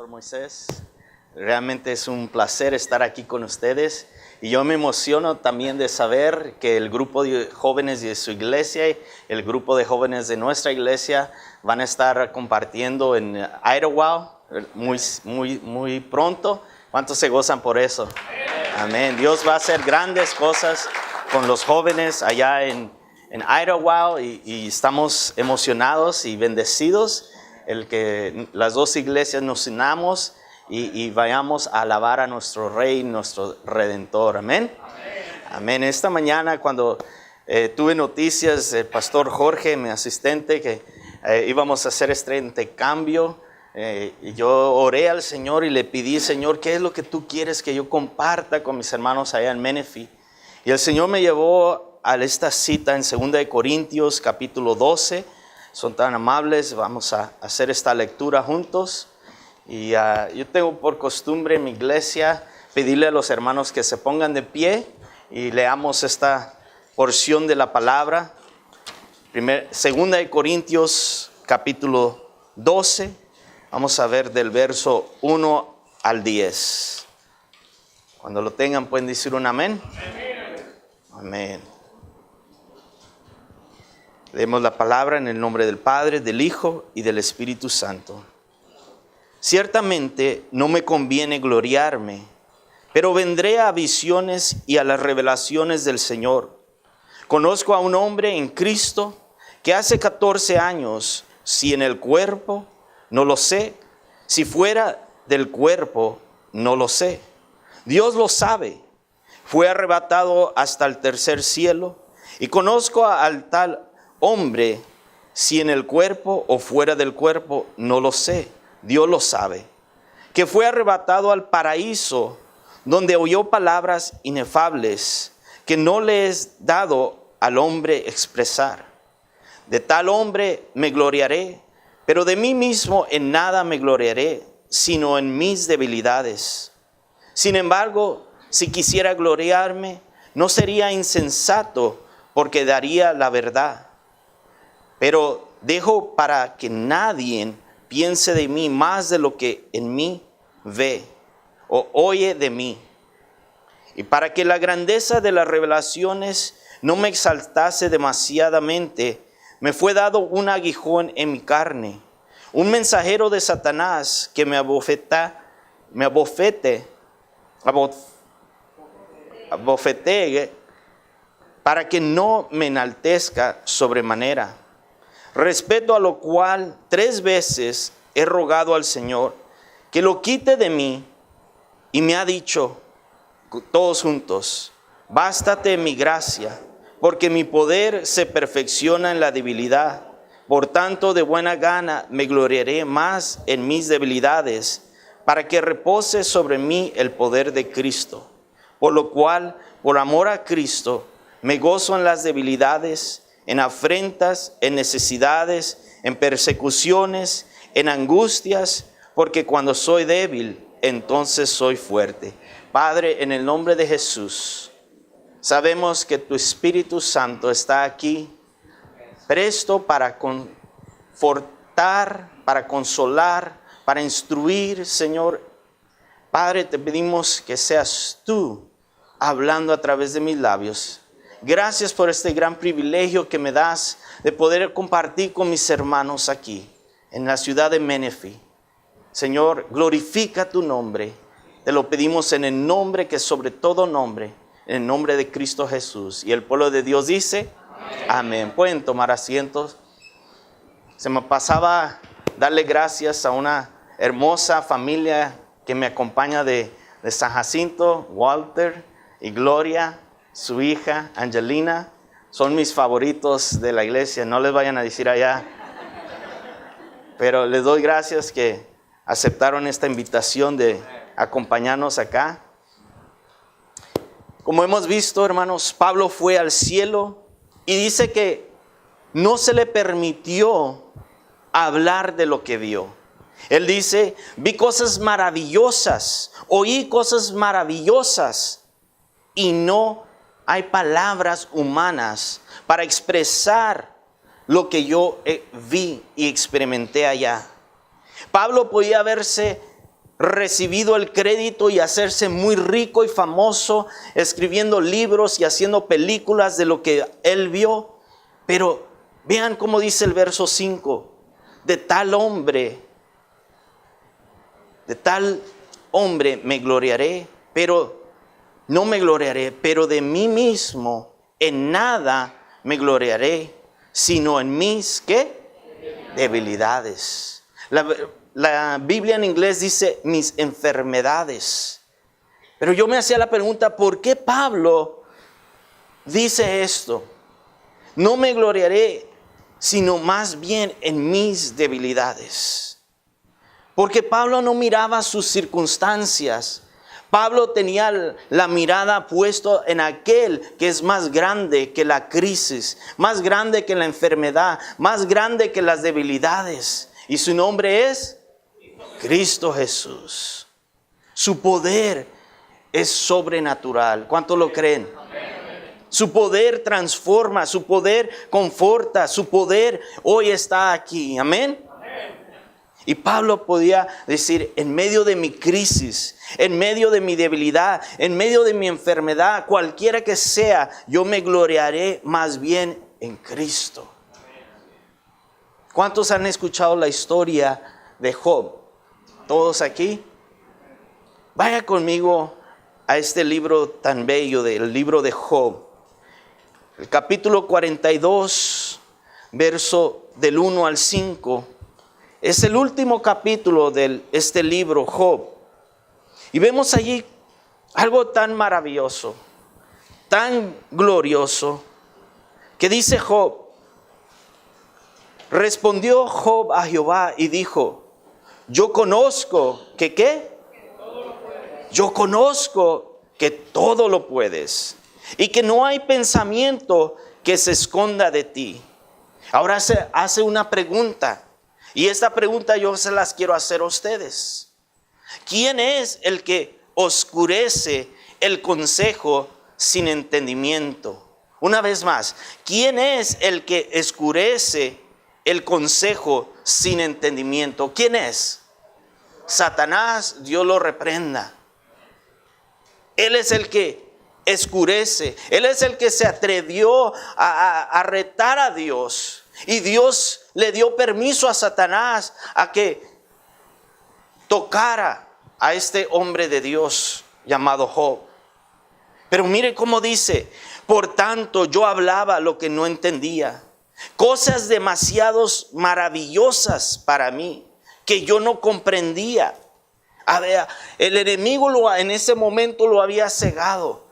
Pastor Moisés. Realmente es un placer estar aquí con ustedes y yo me emociono también de saber que el grupo de jóvenes de su iglesia y el grupo de jóvenes de nuestra iglesia van a estar compartiendo en Idlewild muy pronto. ¿Cuántos se gozan por eso? Amén. Dios va a hacer grandes cosas con los jóvenes allá en Idlewild y estamos emocionados y bendecidos el que las dos iglesias nos unamos y vayamos a alabar a nuestro Rey, nuestro Redentor. Amén. Amén. Esta mañana cuando tuve noticias del pastor Jorge, mi asistente, que íbamos a hacer este intercambio, y yo oré al Señor y le pedí, Señor, ¿qué es lo que tú quieres que yo comparta con mis hermanos allá en Menifee? Y el Señor me llevó a esta cita en 2 Corintios capítulo 12. Son tan amables, vamos a hacer esta lectura juntos. Y yo tengo por costumbre en mi iglesia pedirle a los hermanos que se pongan de pie y leamos esta porción de la palabra. 2 Corintios capítulo 12, vamos a ver del verso 1 al 10. Cuando lo tengan pueden decir un amén. Amén. Leemos la palabra en el nombre del Padre, del Hijo y del Espíritu Santo. Ciertamente no me conviene gloriarme, pero vendré a visiones y a las revelaciones del Señor. Conozco a un hombre en Cristo que hace 14 años, si en el cuerpo, no lo sé, si fuera del cuerpo, no lo sé. Dios lo sabe. Fue arrebatado hasta el tercer cielo y conozco al tal hombre, si en el cuerpo o fuera del cuerpo, no lo sé. Dios lo sabe. Que fue arrebatado al paraíso, donde oyó palabras inefables, que no le es dado al hombre expresar. De tal hombre me gloriaré, pero de mí mismo en nada me gloriaré, sino en mis debilidades. Sin embargo, si quisiera gloriarme, no sería insensato, porque daría la verdad. Pero dejo para que nadie piense de mí más de lo que en mí ve o oye de mí. Y para que la grandeza de las revelaciones no me exaltase demasiadamente, me fue dado un aguijón en mi carne, un mensajero de Satanás que me abofetee, para que no me enaltezca sobremanera. Respeto a lo cual 3 veces he rogado al Señor que lo quite de mí, y me ha dicho todos juntos: bástate mi gracia, porque mi poder se perfecciona en la debilidad. Por tanto, de buena gana me gloriaré más en mis debilidades, para que repose sobre mí el poder de Cristo. Por lo cual, por amor a Cristo, me gozo en las debilidades, en afrentas, en necesidades, en persecuciones, en angustias, porque cuando soy débil, entonces soy fuerte. Padre, en el nombre de Jesús, sabemos que tu Espíritu Santo está aquí, presto para confortar, para consolar, para instruir, Señor. Padre, te pedimos que seas tú hablando a través de mis labios. Gracias por este gran privilegio que me das de poder compartir con mis hermanos aquí en la ciudad de Menifee. Señor, glorifica tu nombre. Te lo pedimos en el nombre que es sobre todo nombre, en el nombre de Cristo Jesús. Y el pueblo de Dios dice, amén. Pueden tomar asientos. Se me pasaba darle gracias a una hermosa familia que me acompaña de San Jacinto, Walter y Gloria. Su hija, Angelina, son mis favoritos de la iglesia. No les vayan a decir allá. Pero les doy gracias que aceptaron esta invitación de acompañarnos acá. Como hemos visto, hermanos, Pablo fue al cielo y dice que no se le permitió hablar de lo que vio. Él dice, vi cosas maravillosas, oí cosas maravillosas y no hay palabras humanas para expresar lo que yo vi y experimenté allá. Pablo podía haberse recibido el crédito y hacerse muy rico y famoso, escribiendo libros y haciendo películas de lo que él vio. Pero vean cómo dice el verso 5, de tal hombre me gloriaré, pero no me gloriaré, pero de mí mismo en nada me gloriaré, sino en mis, ¿qué? Debilidades. La Biblia en inglés dice mis enfermedades. Pero yo me hacía la pregunta, ¿por qué Pablo dice esto? No me gloriaré, sino más bien en mis debilidades. Porque Pablo no miraba sus circunstancias. Pablo tenía la mirada puesta en aquel que es más grande que la crisis, más grande que la enfermedad, más grande que las debilidades. Y su nombre es Cristo Jesús. Su poder es sobrenatural. ¿Cuántos lo creen? Su poder transforma, su poder conforta, su poder hoy está aquí. Amén. Y Pablo podía decir, en medio de mi crisis, en medio de mi debilidad, en medio de mi enfermedad, cualquiera que sea, yo me gloriaré más bien en Cristo. ¿Cuántos han escuchado la historia de Job? ¿Todos aquí? Vaya conmigo a este libro tan bello, del libro de Job. El capítulo 42, verso del 1 al 5. Es el último capítulo de este libro, Job. Y vemos allí algo tan maravilloso, tan glorioso, que dice Job: respondió Job a Jehová y dijo, yo conozco que ¿qué? Yo conozco que todo lo puedes y que no hay pensamiento que se esconda de ti. Ahora se hace una pregunta. Y esta pregunta yo se las quiero hacer a ustedes. ¿Quién es el que oscurece el consejo sin entendimiento? Una vez más, ¿quién es el que oscurece el consejo sin entendimiento? ¿Quién es? Satanás, Dios lo reprenda. Él es el que oscurece. Él es el que se atrevió a retar a Dios. Y Dios le dio permiso a Satanás a que tocara a este hombre de Dios llamado Job. Pero mire cómo dice: por tanto yo hablaba lo que no entendía, cosas demasiado maravillosas para mí que yo no comprendía. El enemigo en ese momento lo había cegado.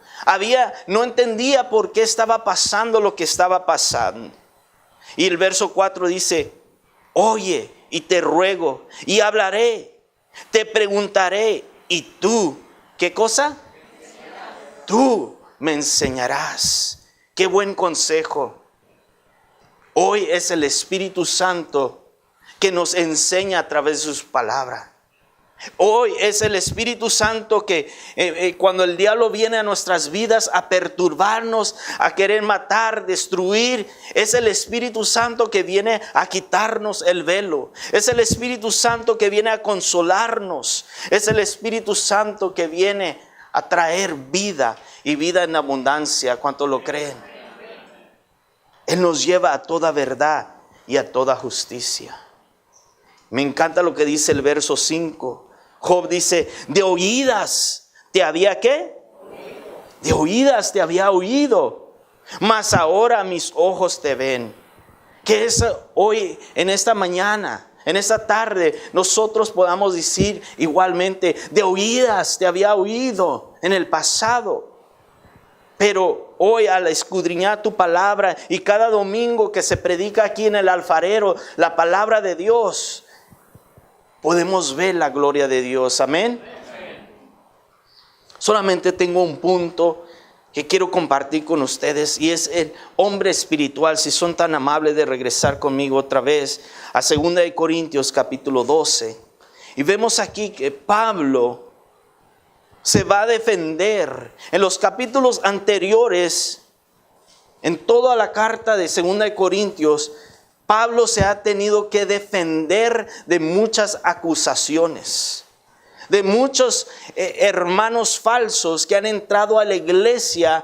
No entendía por qué estaba pasando lo que estaba pasando. Y el verso 4 dice: oye y te ruego y hablaré, te preguntaré y tú, ¿qué cosa? Tú me enseñarás. Qué buen consejo. Hoy es el Espíritu Santo que nos enseña a través de sus palabras. Hoy es el Espíritu Santo que cuando el diablo viene a nuestras vidas a perturbarnos, a querer matar, destruir, es el Espíritu Santo que viene a quitarnos el velo. Es el Espíritu Santo que viene a consolarnos. Es el Espíritu Santo que viene a traer vida y vida en abundancia. ¿Cuántos lo creen? Él nos lleva a toda verdad y a toda justicia. Me encanta lo que dice el verso 5. Job dice: de oídas te había ¿qué? De oídas te había oído, mas ahora mis ojos te ven. Que es hoy, en esta mañana, en esta tarde, nosotros podamos decir igualmente: de oídas te había oído en el pasado. Pero hoy, al escudriñar tu palabra y cada domingo que se predica aquí en el alfarero la palabra de Dios, podemos ver la gloria de Dios. Amén. Solamente tengo un punto que quiero compartir con ustedes, y es el hombre espiritual. Si son tan amables de regresar conmigo otra vez a 2 de Corintios capítulo 12. Y vemos aquí que Pablo se va a defender. En los capítulos anteriores, en toda la carta de 2 de Corintios, Pablo se ha tenido que defender de muchas acusaciones, de muchos hermanos falsos que han entrado a la iglesia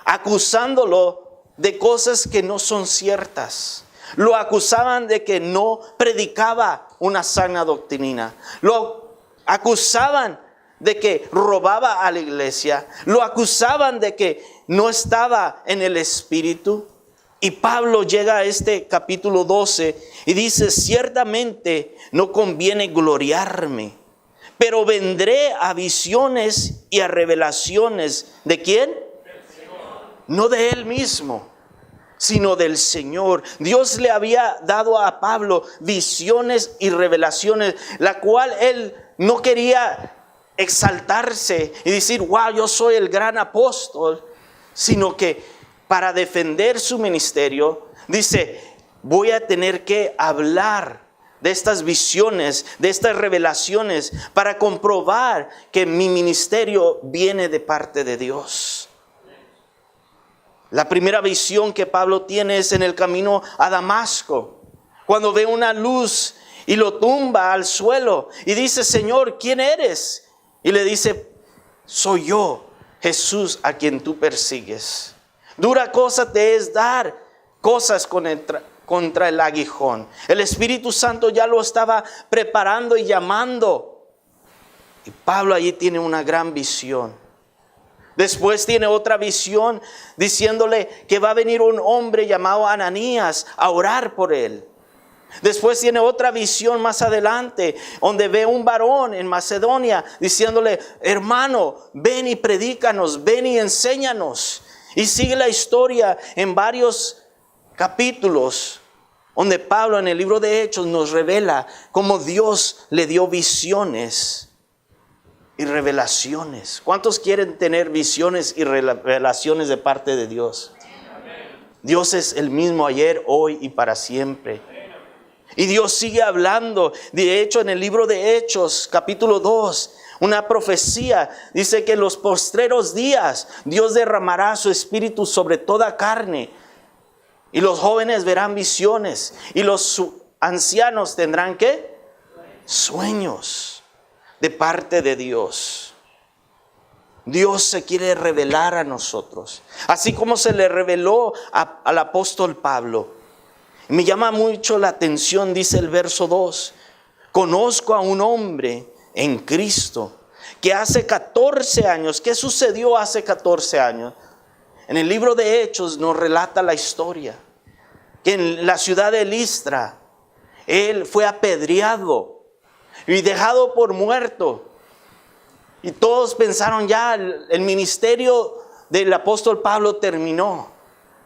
acusándolo de cosas que no son ciertas. Lo acusaban de que no predicaba una sana doctrina. Lo acusaban de que robaba a la iglesia. Lo acusaban de que no estaba en el Espíritu. Y Pablo llega a este capítulo 12 y dice: ciertamente no conviene gloriarme, pero vendré a visiones y a revelaciones. ¿De quién? No de él mismo, sino del Señor. Dios le había dado a Pablo visiones y revelaciones, la cual él no quería exaltarse y decir: wow, yo soy el gran apóstol, sino que para defender su ministerio, dice: voy a tener que hablar de estas visiones, de estas revelaciones, para comprobar que mi ministerio viene de parte de Dios. La primera visión que Pablo tiene es en el camino a Damasco, cuando ve una luz y lo tumba al suelo y dice: Señor, ¿quién eres? Y le dice: soy yo, Jesús, a quien tú persigues. Dura cosa te es dar cosas contra el aguijón. El Espíritu Santo ya lo estaba preparando y llamando. Y Pablo allí tiene una gran visión. Después tiene otra visión diciéndole que va a venir un hombre llamado Ananías a orar por él. Después tiene otra visión más adelante, donde ve un varón en Macedonia diciéndole: hermano, ven y predícanos, ven y enséñanos. Y sigue la historia en varios capítulos, donde Pablo en el libro de Hechos nos revela cómo Dios le dio visiones y revelaciones. ¿Cuántos quieren tener visiones y revelaciones de parte de Dios? Dios es el mismo ayer, hoy y para siempre. Y Dios sigue hablando. De hecho, en el libro de Hechos, capítulo 2, una profecía dice que en los postreros días Dios derramará su espíritu sobre toda carne. Y los jóvenes verán visiones. Y los ancianos tendrán ¿qué? Sueños de parte de Dios. Dios se quiere revelar a nosotros, así como se le reveló al apóstol Pablo. Me llama mucho la atención, dice el verso 2. Conozco a un hombre en Cristo que hace 14 años. ¿Qué sucedió hace 14 años? En el libro de Hechos nos relata la historia. Que en la ciudad de Listra, él fue apedreado y dejado por muerto. Y todos pensaron: ya el ministerio del apóstol Pablo terminó.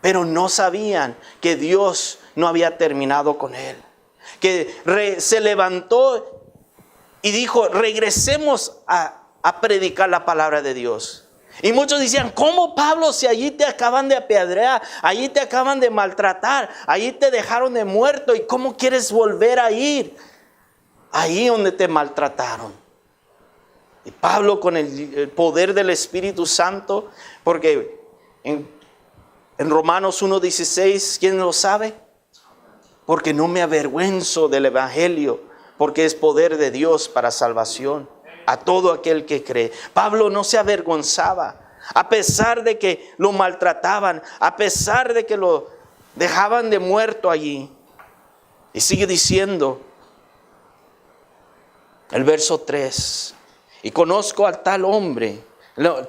Pero no sabían que Dios no había terminado con él. Que se levantó y dijo: regresemos a predicar la palabra de Dios. Y muchos decían: ¿cómo, Pablo, si allí te acaban de apedrear, allí te acaban de maltratar, allí te dejaron de muerto, y cómo quieres volver a ir ahí donde te maltrataron? Y Pablo, con el poder del Espíritu Santo, porque en Romanos 1:16, ¿quién lo sabe? Porque no me avergüenzo del evangelio, porque es poder de Dios para salvación a todo aquel que cree. Pablo no se avergonzaba, a pesar de que lo maltrataban, a pesar de que lo dejaban de muerto allí. Y sigue diciendo el verso 3: y conozco al tal hombre,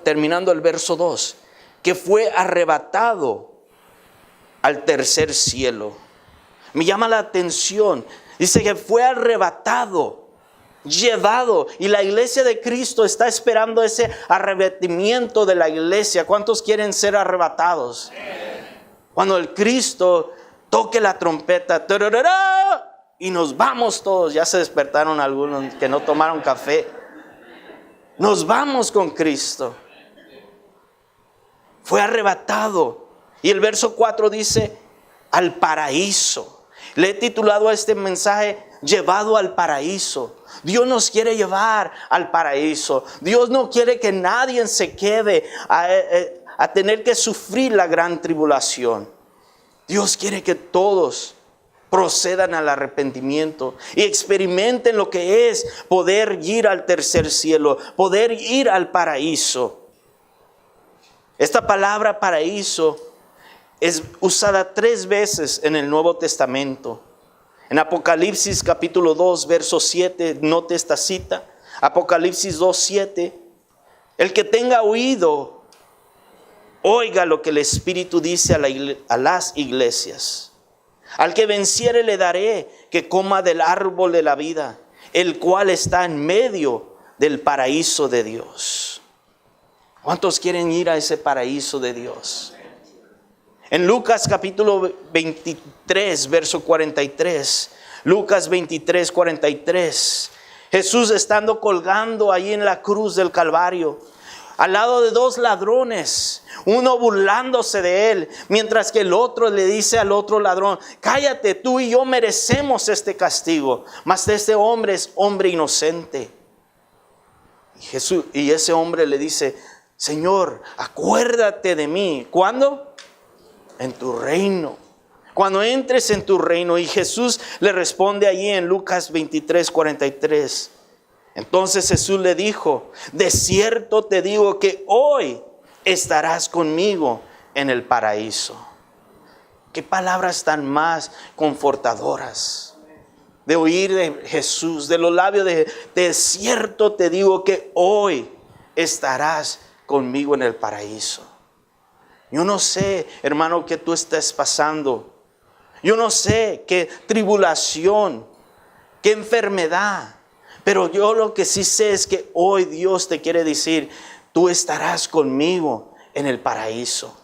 terminando el verso 2, que fue arrebatado al tercer cielo. Me llama la atención. Dice que fue arrebatado, llevado. Y la iglesia de Cristo está esperando ese arrebatamiento de la iglesia. ¿Cuántos quieren ser arrebatados? Cuando el Cristo toque la trompeta, ¡tararara!, y nos vamos todos. Ya se despertaron algunos que no tomaron café. Nos vamos con Cristo. Fue arrebatado. Y el verso 4 dice: al paraíso. Le he titulado a este mensaje: llevado al paraíso. Dios nos quiere llevar al paraíso. Dios no quiere que nadie se quede a tener que sufrir la gran tribulación. Dios quiere que todos procedan al arrepentimiento y experimenten lo que es poder ir al tercer cielo, poder ir al paraíso. Esta palabra paraíso es usada 3 veces en el Nuevo Testamento. En Apocalipsis capítulo 2, verso 7, note esta cita. Apocalipsis 2, 7. El que tenga oído, oiga lo que el Espíritu dice a las iglesias. Al que venciere le daré que coma del árbol de la vida, el cual está en medio del paraíso de Dios. ¿Cuántos quieren ir a ese paraíso de Dios? En Lucas capítulo 23, verso 43. Lucas 23, 43. Jesús estando colgando ahí en la cruz del Calvario, al lado de 2 ladrones, uno burlándose de él, mientras que el otro le dice al otro ladrón: cállate, tú y yo merecemos este castigo, mas este hombre es hombre inocente. Y ese hombre le dice: Señor, acuérdate de mí. ¿Cuándo? En tu reino. Cuando entres en tu reino. Y Jesús le responde allí en Lucas 23, 43. Entonces Jesús le dijo: de cierto te digo que hoy estarás conmigo en el paraíso. Qué palabras tan más confortadoras de oír de Jesús, de los labios de cierto te digo que hoy estarás conmigo en el paraíso. Yo no sé, hermano, qué tú estás pasando. Yo no sé qué tribulación, qué enfermedad. Pero yo lo que sí sé es que hoy Dios te quiere decir: tú estarás conmigo en el paraíso.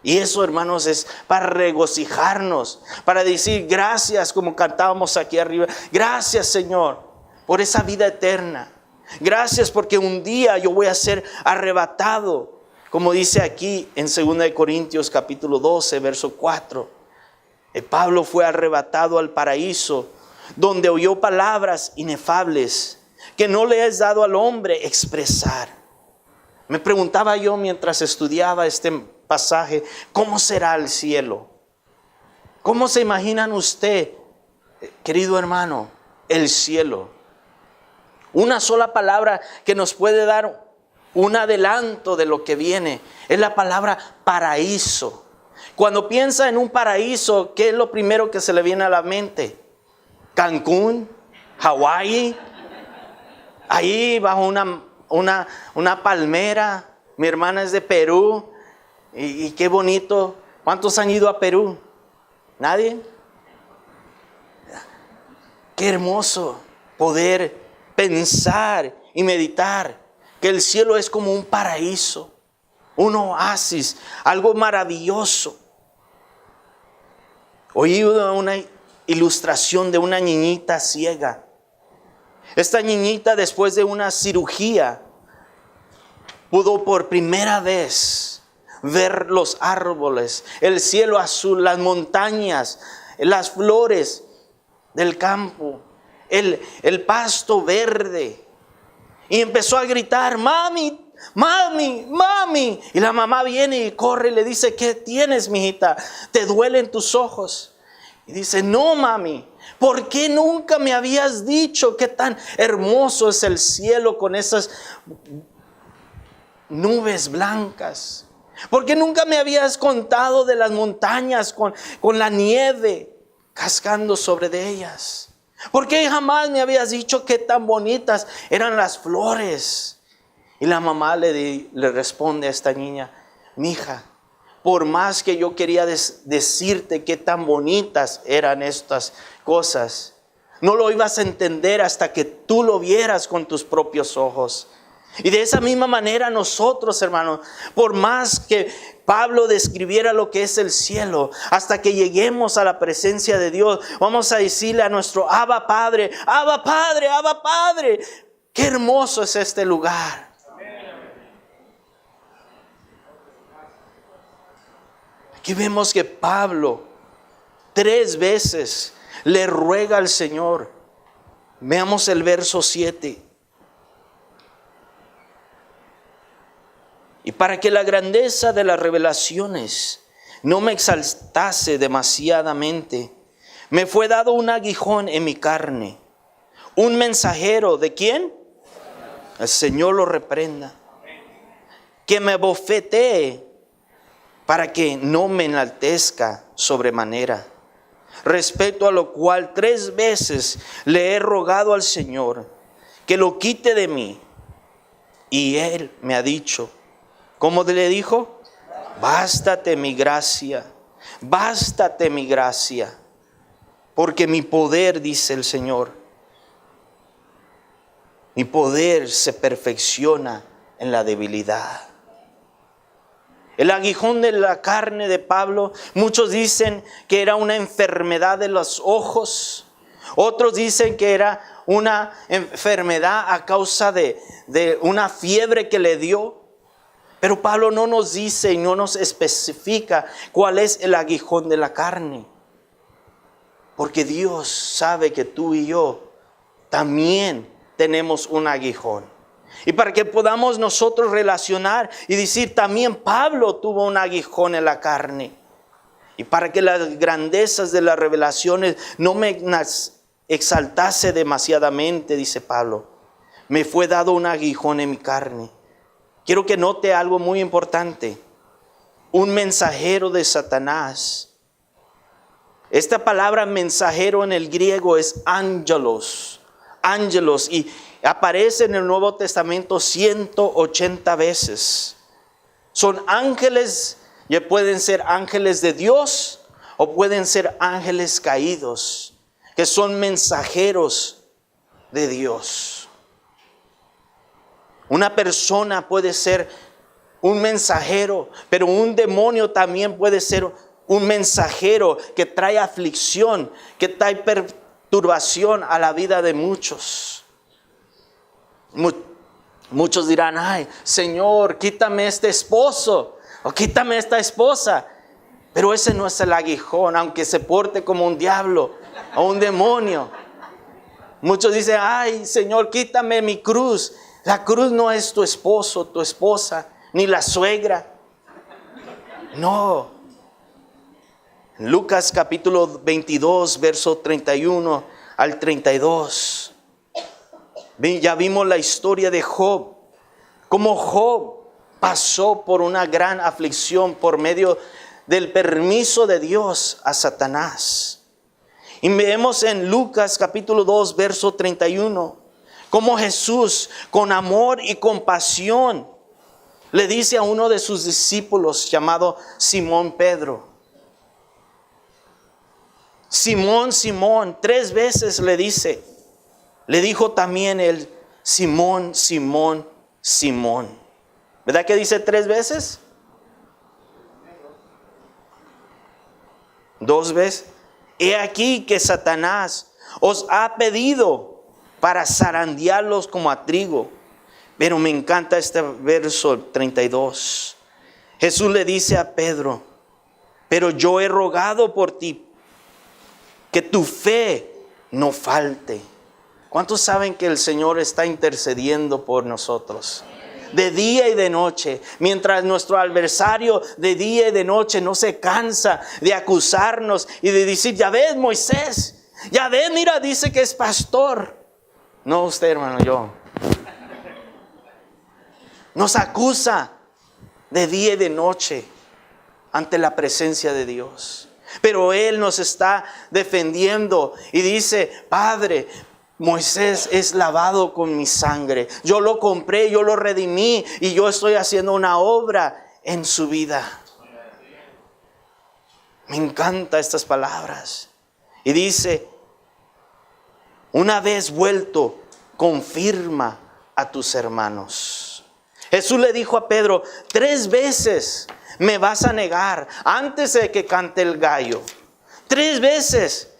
Y eso, hermanos, es para regocijarnos, para decir gracias, como cantábamos aquí arriba. Gracias, Señor, por esa vida eterna. Gracias porque un día yo voy a ser arrebatado, como dice aquí en 2 Corintios capítulo 12, verso 4. Pablo fue arrebatado al paraíso, donde oyó palabras inefables que no le es dado al hombre expresar. Me preguntaba yo mientras estudiaba este pasaje: ¿cómo será el cielo? ¿Cómo se imaginan usted, querido hermano, el cielo? Una sola palabra que nos puede dar un adelanto de lo que viene es la palabra paraíso. Cuando piensa en un paraíso, ¿qué es lo primero que se le viene a la mente? Cancún, Hawái, ahí bajo una palmera. Mi hermana es de Perú y qué bonito. ¿Cuántos han ido a Perú? ¿Nadie? Qué hermoso poder pensar y meditar que el cielo es como un paraíso, un oasis, algo maravilloso. Oí una ilustración de una niñita ciega. Esta niñita, después de una cirugía, pudo por primera vez ver los árboles, el cielo azul, las montañas, las flores del campo, el pasto verde. Y empezó a gritar: mami, mami, mami. Y la mamá viene y corre y le dice: ¿qué tienes, mijita? ¿Te duelen tus ojos? Y dice: no, mami, ¿por qué nunca me habías dicho qué tan hermoso es el cielo con esas nubes blancas? ¿Por qué nunca me habías contado de las montañas con la nieve cascando sobre de ellas? ¿Por qué jamás me habías dicho qué tan bonitas eran las flores? Y la mamá le responde a esta niña: mija, por más que yo quería decirte qué tan bonitas eran estas cosas, no lo ibas a entender hasta que tú lo vieras con tus propios ojos. Y de esa misma manera nosotros, hermanos, por más que Pablo describiera lo que es el cielo, hasta que lleguemos a la presencia de Dios, vamos a decirle a nuestro Abba Padre: Abba Padre, Abba Padre, qué hermoso es este lugar. Aquí vemos que Pablo 3 veces le ruega al Señor. Veamos el verso 7. Y para que la grandeza de las revelaciones no me exaltase demasiadamente, Me fue dado un aguijón en mi carne. Un mensajero, ¿de quién? El Señor lo reprenda. Que me bofetee para que no me enaltezca sobremanera. Respecto a lo cual 3 veces le he rogado al Señor que lo quite de mí. Y Él me ha dicho, ¿cómo le dijo? Bástate mi gracia, bástate mi gracia. Porque mi poder, dice el Señor, mi poder se perfecciona en la debilidad. El aguijón de la carne de Pablo, muchos dicen que era una enfermedad de los ojos. Otros dicen que era una enfermedad a causa de una fiebre que le dio. Pero Pablo no nos dice y no nos especifica cuál es el aguijón de la carne. Porque Dios sabe que tú y yo también tenemos un aguijón. Y para que podamos nosotros relacionar y decir, también Pablo tuvo un aguijón en la carne. Y para que las grandezas de las revelaciones no me exaltase demasiadamente, dice Pablo, me fue dado un aguijón en mi carne. Quiero que note algo muy importante. Un mensajero de Satanás. Esta palabra mensajero en el griego es ángelos. Ángelos. Y aparece en el Nuevo Testamento 180 veces. Son ángeles, ya pueden ser ángeles de Dios o pueden ser ángeles caídos, que son mensajeros de Dios. Una persona puede ser un mensajero, pero un demonio también puede ser un mensajero que trae aflicción, que trae perturbación a la vida de muchos. Muchos dirán, ay, Señor, quítame este esposo o quítame esta esposa. Pero ese no es el aguijón, aunque se porte como un diablo o un demonio. Muchos dicen, ay, Señor, quítame mi cruz. La cruz no es tu esposo, tu esposa, ni la suegra. No. Lucas capítulo 22, verso 31 al 32. Ya vimos la historia de Job. Cómo Job pasó por una gran aflicción por medio del permiso de Dios a Satanás. Y vemos en Lucas capítulo 2, verso 31. Cómo Jesús, con amor y compasión, le dice a uno de sus discípulos llamado Simón Pedro. Simón, Simón, 3 veces le dice. Le dijo también él, Simón, Simón, Simón. ¿Verdad que dice 3 veces? 2 veces. He aquí que Satanás os ha pedido para zarandearlos como a trigo. Pero me encanta este verso 32. Jesús le dice a Pedro, pero yo he rogado por ti, que tu fe no falte. ¿Cuántos saben que el Señor está intercediendo por nosotros? De día y de noche, mientras nuestro adversario de día y de noche no se cansa de acusarnos y de decir, ya ves Moisés, ya ves, mira, dice que es pastor. No usted, hermano, yo. Nos acusa de día y de noche ante la presencia de Dios. Pero Él nos está defendiendo y dice, Padre, Moisés es lavado con mi sangre. Yo lo compré, yo lo redimí y yo estoy haciendo una obra en su vida. Me encantan estas palabras. Y dice, una vez vuelto, confirma a tus hermanos. Jesús le dijo a Pedro, 3 veces me vas a negar antes de que cante el gallo. 3 veces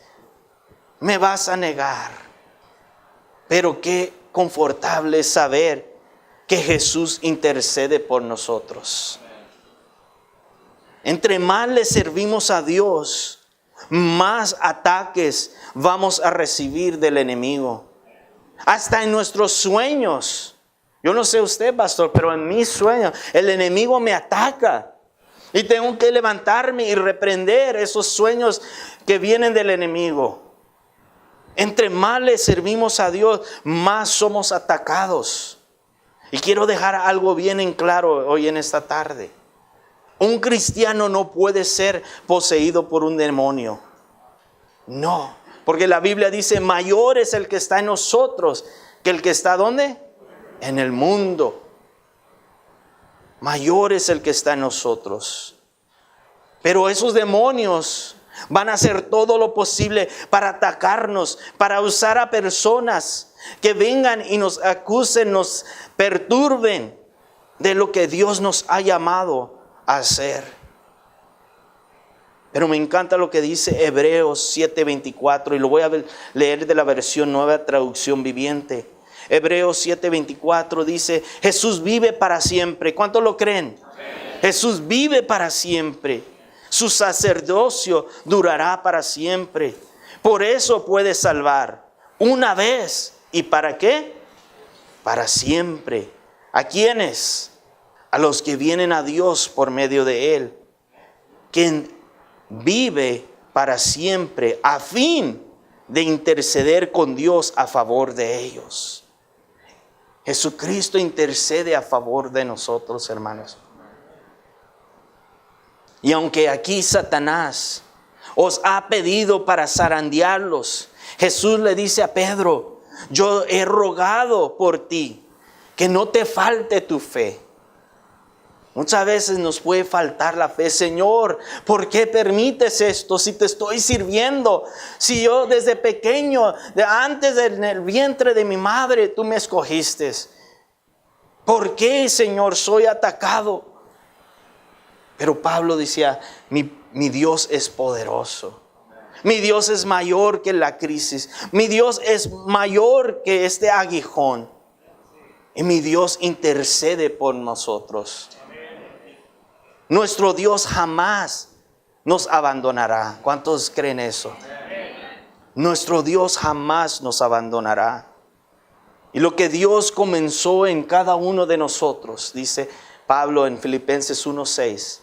me vas a negar. Pero qué confortable es saber que Jesús intercede por nosotros. Entre más le servimos a Dios, más ataques vamos a recibir del enemigo. Hasta en nuestros sueños. Yo no sé usted, pastor, pero en mis sueños el enemigo me ataca. Y tengo que levantarme y reprender esos sueños que vienen del enemigo. Entre más le servimos a Dios, más somos atacados. Y quiero dejar algo bien en claro hoy en esta tarde. Un cristiano no puede ser poseído por un demonio. No, porque la Biblia dice, mayor es el que está en nosotros que el que está ¿dónde? En el mundo. Mayor es el que está en nosotros. Pero esos demonios van a hacer todo lo posible para atacarnos, para usar a personas que vengan y nos acusen, nos perturben de lo que Dios nos ha llamado a hacer. Pero me encanta lo que dice Hebreos 7:24 y lo voy a leer de la versión Nueva Traducción Viviente. Hebreos 7:24 dice, Jesús vive para siempre. ¿Cuántos lo creen? Amén. Jesús vive para siempre. Su sacerdocio durará para siempre. Por eso puede salvar una vez. ¿Y para qué? Para siempre. ¿A quiénes? A los que vienen a Dios por medio de Él. Quien vive para siempre a fin de interceder con Dios a favor de ellos. Jesucristo intercede a favor de nosotros, hermanos. Y aunque aquí Satanás os ha pedido para zarandearlos, Jesús le dice a Pedro, yo he rogado por ti, que no te falte tu fe. Muchas veces nos puede faltar la fe. Señor, ¿por qué permites esto? Si te estoy sirviendo, si yo desde pequeño, antes en el vientre de mi madre, tú me escogiste. ¿Por qué, Señor, soy atacado? Pero Pablo decía, mi Dios es poderoso. Mi Dios es mayor que la crisis. Mi Dios es mayor que este aguijón. Y mi Dios intercede por nosotros. Nuestro Dios jamás nos abandonará. ¿Cuántos creen eso? Nuestro Dios jamás nos abandonará. Y lo que Dios comenzó en cada uno de nosotros, dice Pablo en Filipenses 1:6,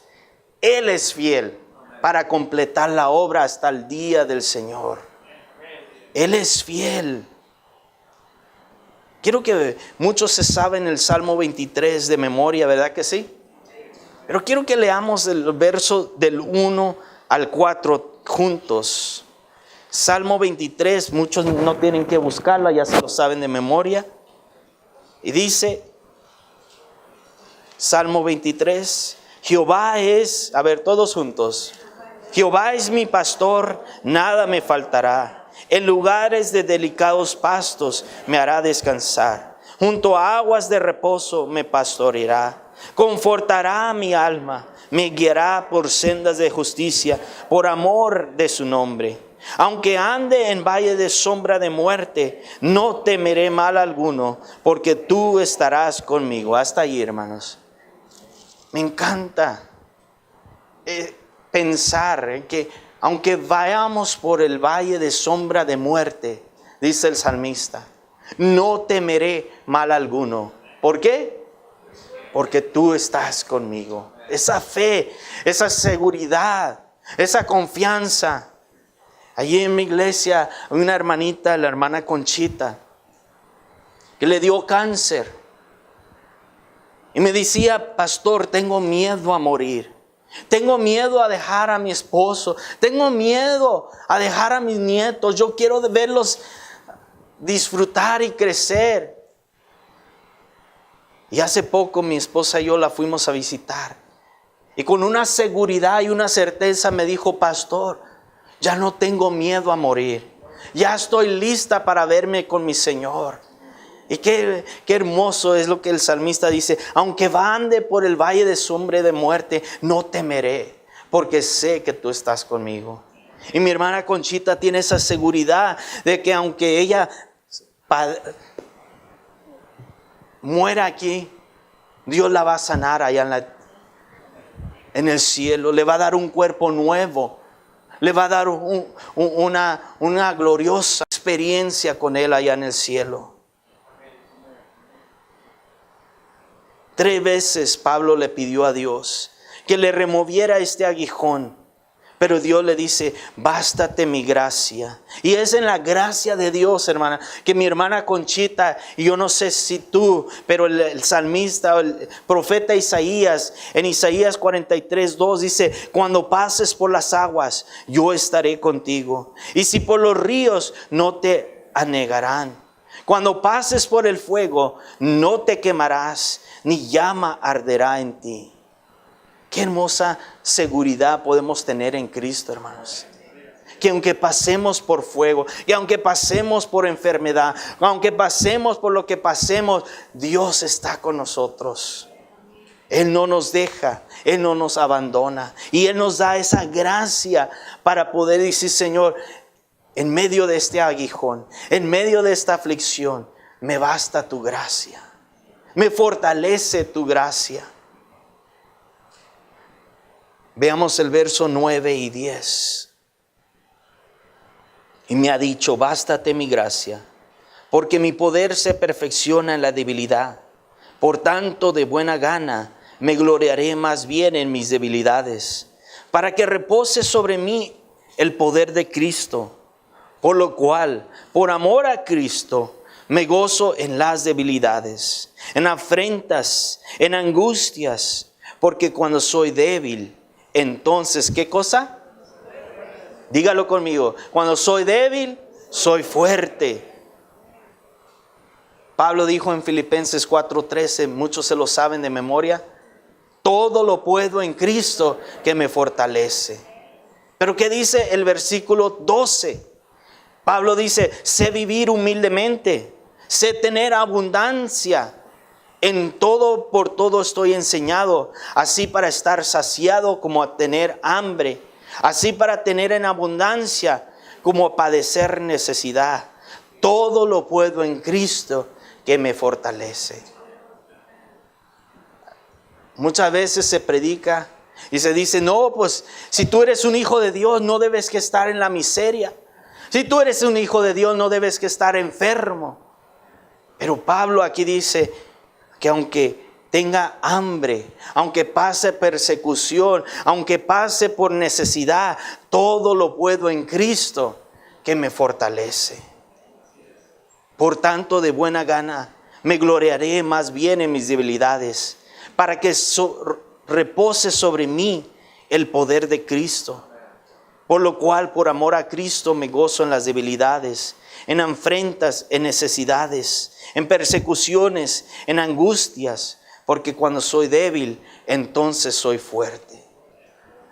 Él es fiel para completar la obra hasta el día del Señor. Él es fiel. Quiero que muchos se saben el Salmo 23 de memoria, ¿verdad que sí? Pero quiero que leamos el verso del 1 al 4 juntos. Salmo 23, muchos no tienen que buscarla, ya se lo saben de memoria. Y dice, Salmo 23, Jehová es, a ver todos juntos, Jehová es mi pastor, nada me faltará. En lugares de delicados pastos me hará descansar. Junto a aguas de reposo me pastoreará. Confortará mi alma, me guiará por sendas de justicia, por amor de su nombre. Aunque ande en valle de sombra de muerte, no temeré mal alguno, porque tú estarás conmigo. Hasta ahí, hermanos. Me encanta pensar en que aunque vayamos por el valle de sombra de muerte, dice el salmista, no temeré mal alguno. ¿Por qué? Porque tú estás conmigo. Esa fe, esa seguridad, esa confianza. Allí en mi iglesia hay una hermanita, la hermana Conchita, que le dio cáncer. Y me decía, pastor, tengo miedo a morir. Tengo miedo a dejar a mi esposo. Tengo miedo a dejar a mis nietos. Yo quiero verlos disfrutar y crecer. Y hace poco mi esposa y yo la fuimos a visitar. Y con una seguridad y una certeza me dijo, pastor, ya no tengo miedo a morir. Ya estoy lista para verme con mi Señor. Y qué hermoso es lo que el salmista dice. Aunque ande por el valle de sombra de muerte, no temeré, porque sé que tú estás conmigo. Y mi hermana Conchita tiene esa seguridad de que aunque ella muera aquí, Dios la va a sanar allá en el cielo. Le va a dar un cuerpo nuevo. Le va a dar una gloriosa experiencia con Él allá en el cielo. 3 veces Pablo le pidió a Dios que le removiera este aguijón. Pero Dios le dice, bástate mi gracia. Y es en la gracia de Dios, hermana, que mi hermana Conchita, y yo no sé si tú, pero el salmista, el profeta Isaías, en Isaías 43:2 dice, cuando pases por las aguas, yo estaré contigo. Y si por los ríos, no te anegarán. Cuando pases por el fuego, no te quemarás, ni llama arderá en ti. Qué hermosa seguridad podemos tener en Cristo, hermanos. Que aunque pasemos por fuego, y aunque pasemos por enfermedad, aunque pasemos por lo que pasemos, Dios está con nosotros. Él no nos deja, Él no nos abandona. Y Él nos da esa gracia para poder decir, Señor, en medio de este aguijón, en medio de esta aflicción, me basta tu gracia. Me fortalece tu gracia. Veamos el verso 9 y 10. Y me ha dicho, bástate mi gracia, porque mi poder se perfecciona en la debilidad. Por tanto, de buena gana, me gloriaré más bien en mis debilidades, para que repose sobre mí el poder de Cristo. Por lo cual, por amor a Cristo, me gozo en las debilidades, en afrentas, en angustias, porque cuando soy débil, entonces, ¿qué cosa? Dígalo conmigo. Cuando soy débil, soy fuerte. Pablo dijo en Filipenses 4:13, muchos se lo saben de memoria, todo lo puedo en Cristo que me fortalece. Pero ¿qué dice el versículo 12? Pablo dice, sé vivir humildemente, sé tener abundancia. En todo, por todo estoy enseñado, así para estar saciado como a tener hambre, así para tener en abundancia como a padecer necesidad. Todo lo puedo en Cristo que me fortalece. Muchas veces se predica y se dice, no, pues si tú eres un hijo de Dios no debes que estar en la miseria. Si tú eres un hijo de Dios no debes que estar enfermo. Pero Pablo aquí dice que aunque tenga hambre, aunque pase persecución, aunque pase por necesidad, todo lo puedo en Cristo que me fortalece. Por tanto, de buena gana me gloriaré más bien en mis debilidades, para que repose sobre mí el poder de Cristo. Por lo cual, por amor a Cristo, me gozo en las debilidades, en afrentas, en necesidades, en persecuciones, en angustias, porque cuando soy débil, entonces soy fuerte.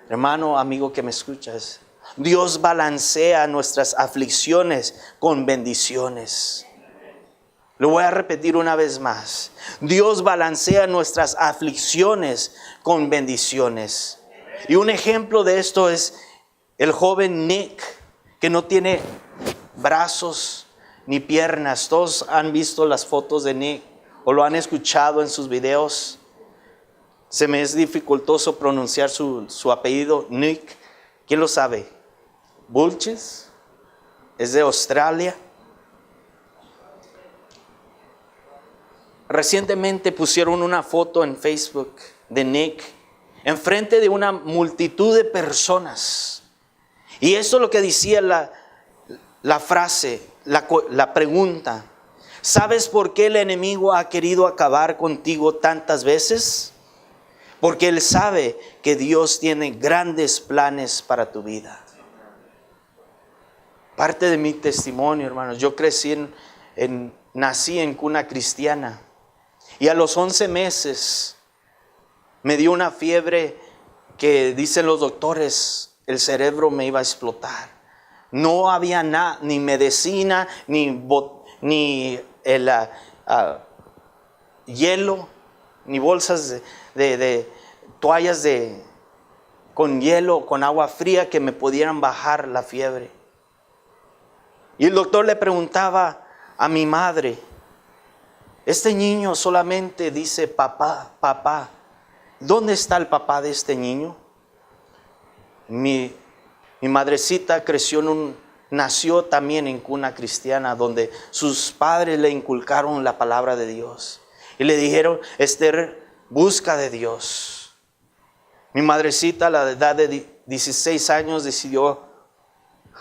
Hermano, amigo que me escuchas, Dios balancea nuestras aflicciones con bendiciones. Lo voy a repetir una vez más. Dios balancea nuestras aflicciones con bendiciones. Y un ejemplo de esto es el joven Nick, que no tiene brazos ni piernas. Todos han visto las fotos de Nick o lo han escuchado en sus videos. Se me es dificultoso pronunciar su apellido, Nick. ¿Quién lo sabe? Bulches. Es de Australia. Recientemente pusieron una foto en Facebook de Nick enfrente de una multitud de personas. Y eso es lo que decía la frase, la pregunta. ¿Sabes por qué el enemigo ha querido acabar contigo tantas veces? Porque él sabe que Dios tiene grandes planes para tu vida. Parte de mi testimonio, hermanos, yo crecí nací en cuna cristiana. Y a los 11 meses me dio una fiebre que dicen los doctores, el cerebro me iba a explotar. No había nada, ni medicina, ni hielo, ni bolsas de toallas con hielo, con agua fría que me pudieran bajar la fiebre. Y el doctor le preguntaba a mi madre, este niño solamente dice papá, papá. ¿Dónde está el papá de este niño? Mi madrecita nació también en cuna cristiana, donde sus padres le inculcaron la palabra de Dios. Y le dijeron, Esther, busca de Dios. Mi madrecita a la edad de 16 años decidió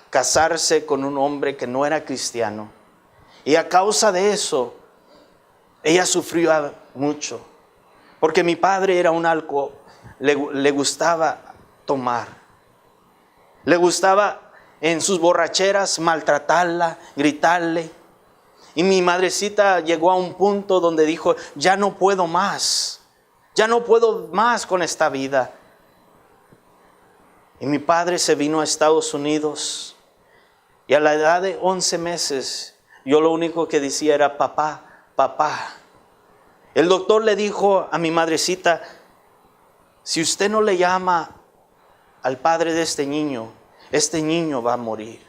casarse con un hombre que no era cristiano. Y a causa de eso, ella sufrió mucho. Porque mi padre era un alcohólico, le gustaba tomar. Le gustaba en sus borracheras maltratarla, gritarle. Y mi madrecita llegó a un punto donde dijo, ya no puedo más. Ya no puedo más con esta vida. Y mi padre se vino a Estados Unidos. Y a la edad de 11 meses, yo lo único que decía era, papá, papá. El doctor le dijo a mi madrecita, si usted no le llama al padre de este niño va a morir.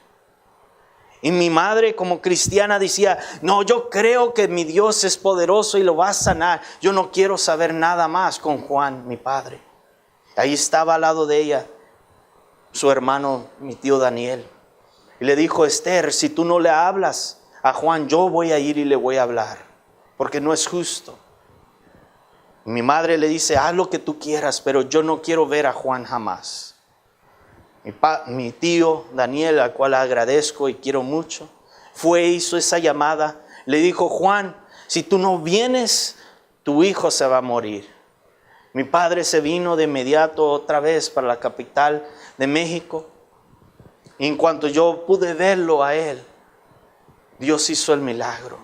Y mi madre como cristiana decía, no, yo creo que mi Dios es poderoso y lo va a sanar. Yo no quiero saber nada más con Juan, mi padre. Ahí estaba al lado de ella su hermano, mi tío Daniel. Y le dijo, Esther, si tú no le hablas a Juan, yo voy a ir y le voy a hablar, porque no es justo. Y mi madre le dice, haz lo que tú quieras, pero yo no quiero ver a Juan jamás. Mi tío Daniel, al cual agradezco y quiero mucho, hizo esa llamada. Le dijo, Juan, si tú no vienes, tu hijo se va a morir. Mi padre se vino de inmediato otra vez para la capital de México. Y en cuanto yo pude verlo a él, Dios hizo el milagro.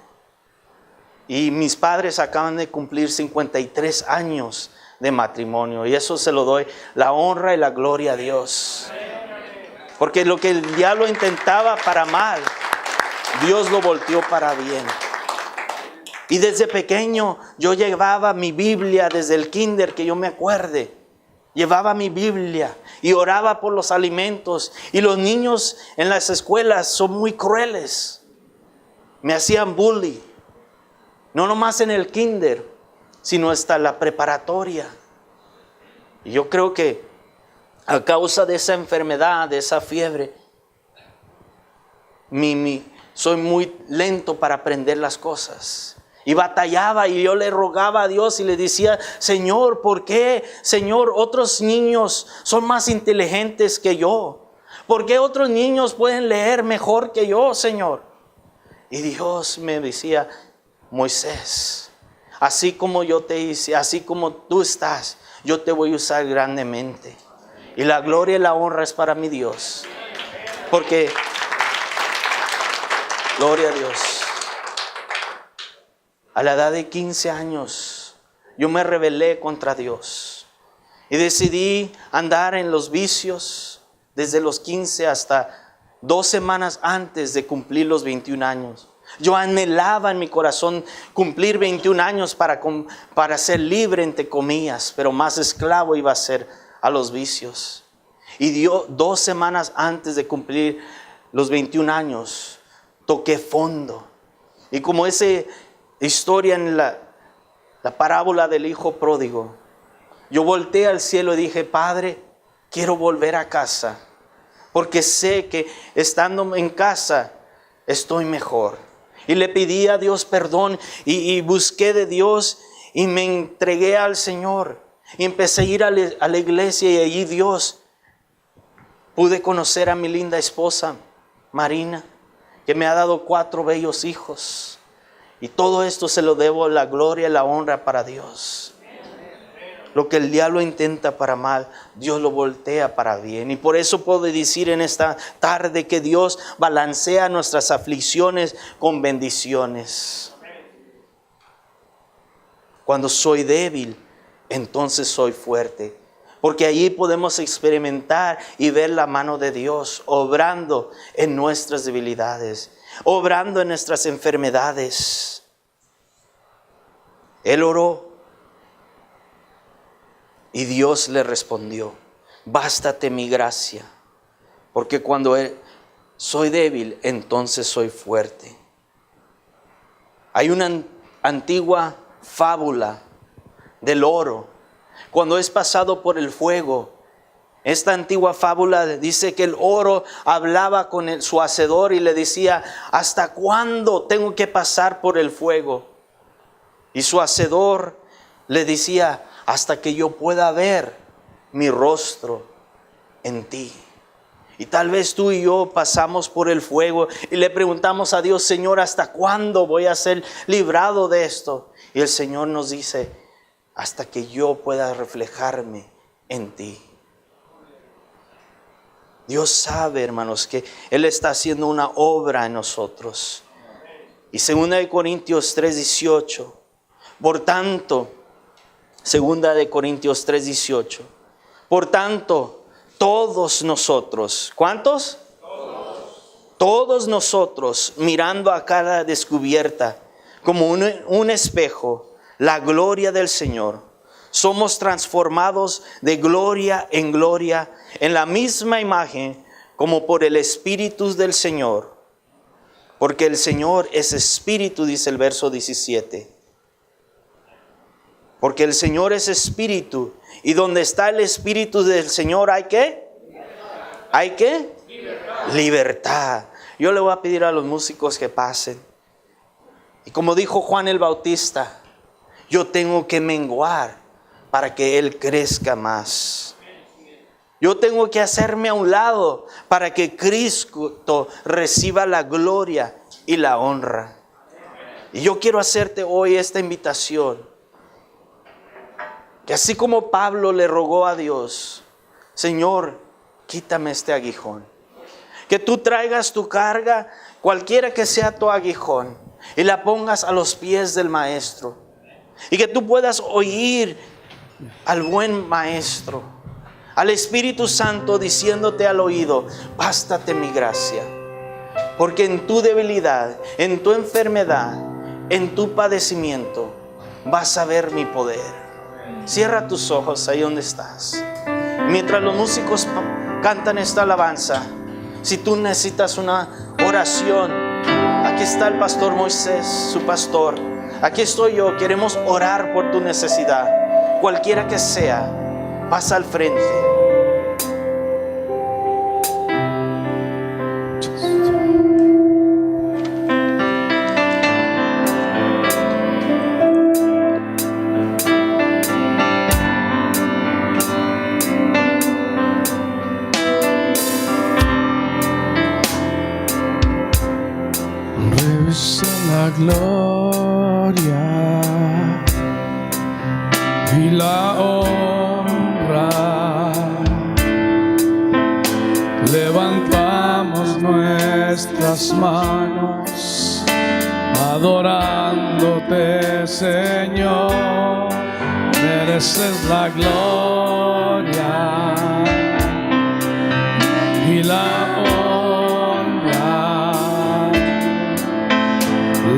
Y mis padres acaban de cumplir 53 años de matrimonio. Y eso se lo doy la honra y la gloria a Dios. Porque lo que el diablo intentaba para mal, Dios lo volteó para bien. Y desde pequeño yo llevaba mi Biblia, desde el kinder que yo me acuerde. Llevaba mi Biblia y oraba por los alimentos. Y los niños en las escuelas son muy crueles. Me hacían bully. No nomás en el kinder, sino hasta la preparatoria. Y yo creo que a causa de esa enfermedad, de esa fiebre, soy muy lento para aprender las cosas. Y batallaba y yo le rogaba a Dios y le decía, Señor, ¿por qué? Señor, otros niños son más inteligentes que yo. ¿Por qué otros niños pueden leer mejor que yo, Señor? Y Dios me decía, Moisés, así como yo te hice, así como tú estás, yo te voy a usar grandemente. Y la gloria y la honra es para mi Dios. Porque, gloria a Dios. A la edad de 15 años, yo me rebelé contra Dios. Y decidí andar en los vicios desde los 15 hasta 2 semanas antes de cumplir los 21 años. Yo anhelaba en mi corazón cumplir 21 años para ser libre, entre comillas, pero más esclavo iba a ser a los vicios. Y 2 semanas antes de cumplir los 21 años, toqué fondo. Y como esa historia en la parábola del hijo pródigo, yo volteé al cielo y dije, Padre, quiero volver a casa, porque sé que estando en casa estoy mejor. Y le pedí a Dios perdón y busqué de Dios y me entregué al Señor. Y empecé a ir a la iglesia y allí Dios pude conocer a mi linda esposa, Marina, que me ha dado 4 bellos hijos. Y todo esto se lo debo la gloria y la honra para Dios. Lo que el diablo intenta para mal, Dios lo voltea para bien. Y por eso puedo decir en esta tarde que Dios balancea nuestras aflicciones con bendiciones. Cuando soy débil, entonces soy fuerte. Porque allí podemos experimentar y ver la mano de Dios obrando en nuestras debilidades, obrando en nuestras enfermedades. Él oró y Dios le respondió, bástate mi gracia, porque cuando soy débil, entonces soy fuerte. Hay una antigua fábula del oro. Cuando es pasado por el fuego, esta antigua fábula dice que el oro hablaba con su hacedor y le decía, ¿hasta cuándo tengo que pasar por el fuego? Y su hacedor le decía, hasta que yo pueda ver mi rostro en ti. Y tal vez tú y yo pasamos por el fuego y le preguntamos a Dios, Señor, ¿hasta cuándo voy a ser librado de esto? Y el Señor nos dice, hasta que yo pueda reflejarme en ti. Dios sabe, hermanos, que Él está haciendo una obra en nosotros. Y 2 Corintios 3:18, por tanto, 2 Corintios 3:18, por tanto, todos nosotros, ¿cuántos? Todos nosotros, mirando a cara descubierta, como un espejo, la gloria del Señor, somos transformados de gloria en gloria, en la misma imagen, como por el Espíritu del Señor. Porque el Señor es Espíritu, dice el verso 17. Porque el Señor es Espíritu. Y donde está el Espíritu del Señor, ¿hay qué? ¿Hay qué? Libertad. Yo le voy a pedir a los músicos que pasen. Y como dijo Juan el Bautista, yo tengo que menguar para que Él crezca más. Yo tengo que hacerme a un lado para que Cristo reciba la gloria y la honra. Y yo quiero hacerte hoy esta invitación. Que así como Pablo le rogó a Dios, Señor, quítame este aguijón. Que tú traigas tu carga, cualquiera que sea tu aguijón, y la pongas a los pies del Maestro. Y que tú puedas oír al buen Maestro, al Espíritu Santo diciéndote al oído, bástate mi gracia. Porque en tu debilidad, en tu enfermedad, en tu padecimiento, vas a ver mi poder. Cierra tus ojos ahí donde estás. Mientras los músicos cantan esta alabanza, si tú necesitas una oración, aquí está el pastor Moisés, su pastor. Aquí estoy yo, queremos orar por tu necesidad. Cualquiera que sea, pasa al frente. La gloria y la honra, levantamos nuestras manos adorándote, Señor. Mereces la gloria y la honra.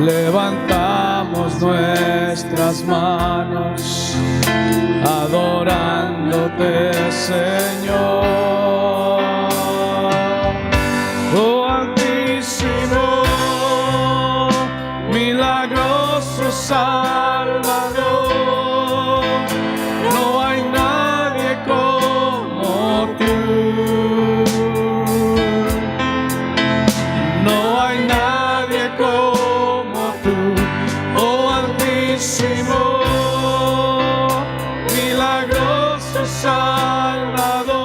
Levantamos nuestras manos adorándote, Señor. Oh Altísimo, milagroso Salvador, no hay nadie como tú. No hay nadie como tú, oh Altísimo, milagroso Salvador.